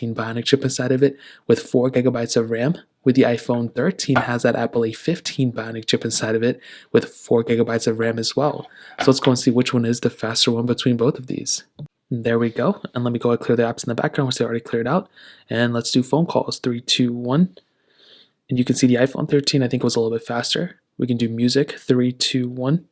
Bionic chip inside of it with 4 gigabytes of RAM. With the iPhone 13 has that Apple A15 Bionic chip inside of it with 4 gigabytes of RAM as well. So let's go and see which one is the faster one between both of these. There we go. And let me go and clear the apps in the background, which they already cleared out. And let's do phone calls. 3, 2, 1. And you can see the iPhone 13, I think, was a little bit faster. We can do music. 3, 2, 1.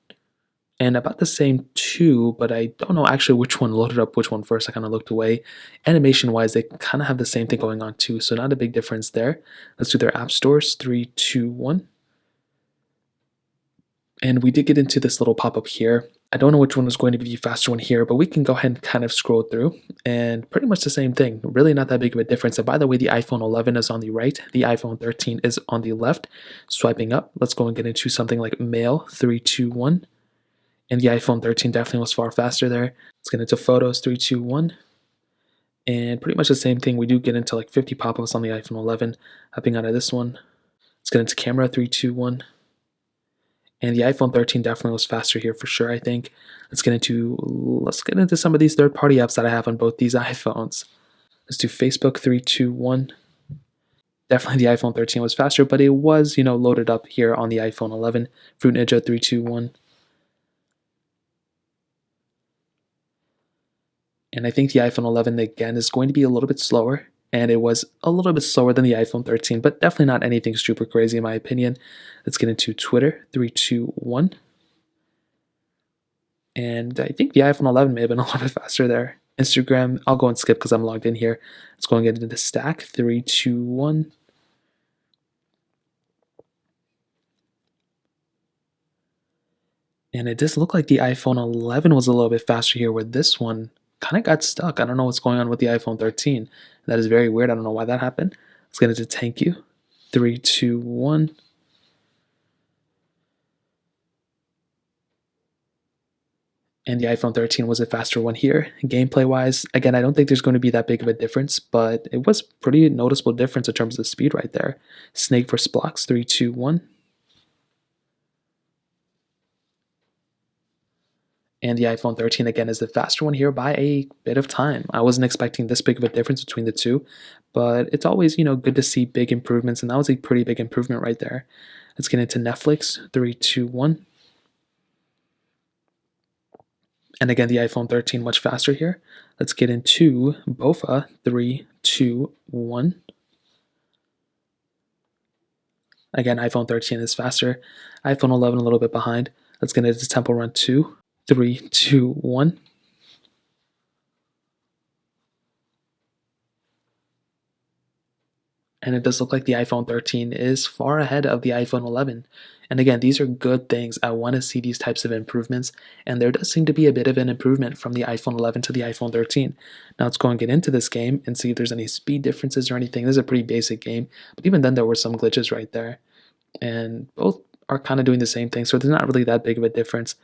And about the same too, but I don't know actually which one loaded up which one first. I kind of looked away. Animation wise, they kind of have the same thing going on too, so not a big difference there. Let's do their app stores. 3, 2, 1. And we did get into this little pop-up here. I don't know which one was going to be the faster one here, but we can go ahead and kind of scroll through, and pretty much the same thing. Really not that big of a difference. And by the way, the iPhone 11 is on the right, the iPhone 13 is on the left. Swiping up, let's go and get into something like mail. 3, 2, 1. And the iPhone 13 definitely was far faster there. Let's get into photos. 3, 2, 1. And pretty much the same thing. We do get into like 50 pop-ups on the iPhone 11. Hopping out of this one. Let's get into camera. 3, 2, 1. And the iPhone 13 definitely was faster here for sure, I think. Let's get into some of these third-party apps that I have on both these iPhones. Let's do Facebook. 3, 2, 1. Definitely the iPhone 13 was faster, but it was, loaded up here on the iPhone 11. Fruit Ninja. 3, 2, 1. And I think the iPhone 11, again, is going to be a little bit slower. And it was a little bit slower than the iPhone 13, but definitely not anything super crazy in my opinion. Let's get into Twitter. 3, 2, 1. And I think the iPhone 11 may have been a little bit faster there. Instagram, I'll go and skip because I'm logged in here. Let's go and get into Stack. 3, 2, 1. And it does look like the iPhone 11 was a little bit faster here, where this one kind of got stuck. I don't know what's going on with the iPhone 13. That is very weird. I don't know why that happened. Let's get into Thank You. 3, 2, 1. And the iPhone 13 was a faster one here. Gameplay wise, again, I don't think there's going to be that big of a difference, but it was pretty noticeable difference in terms of the speed right there. Snake vs. Blocks. 3, 2, 1. And the iPhone 13, again, is the faster one here by a bit of time. I wasn't expecting this big of a difference between the two, but it's always, good to see big improvements, and that was a pretty big improvement right there. Let's get into Netflix. 3, 2, 1. And again, the iPhone 13 much faster here. Let's get into Bofa. 3, 2, 1. Again, iPhone 13 is faster. iPhone 11 a little bit behind. Let's get into Temple Run 2. 3, 2, 1. And it does look like the iPhone 13 is far ahead of the iPhone 11. And again, these are good things. I want to see these types of improvements, and there does seem to be a bit of an improvement from the iPhone 11 to the iPhone 13. Now let's go and get into this game and see if there's any speed differences or anything. This is a pretty basic game, but even then there were some glitches right there. And both are kind of doing the same thing, so there's not really that big of a difference.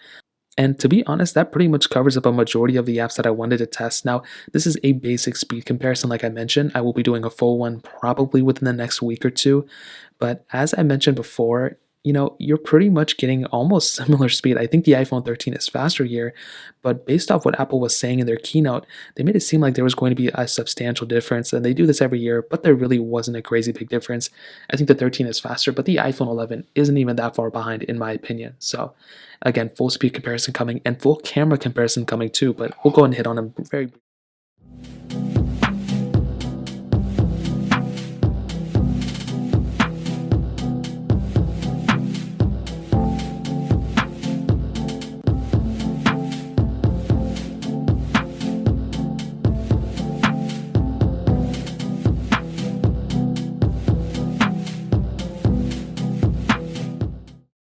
And to be honest, that pretty much covers up a majority of the apps that I wanted to test. Now, this is a basic speed comparison, like I mentioned. I will be doing a full one probably within the next week or two. But as I mentioned before, you're pretty much getting almost similar speed. I think the iPhone 13 is faster here, but based off what Apple was saying in their keynote, they made it seem like there was going to be a substantial difference, and they do this every year, but there really wasn't a crazy big difference. I think the 13 is faster, but the iPhone 11 isn't even that far behind in my opinion. So again, full speed comparison coming and full camera comparison coming too, but we'll go and hit on them very briefly.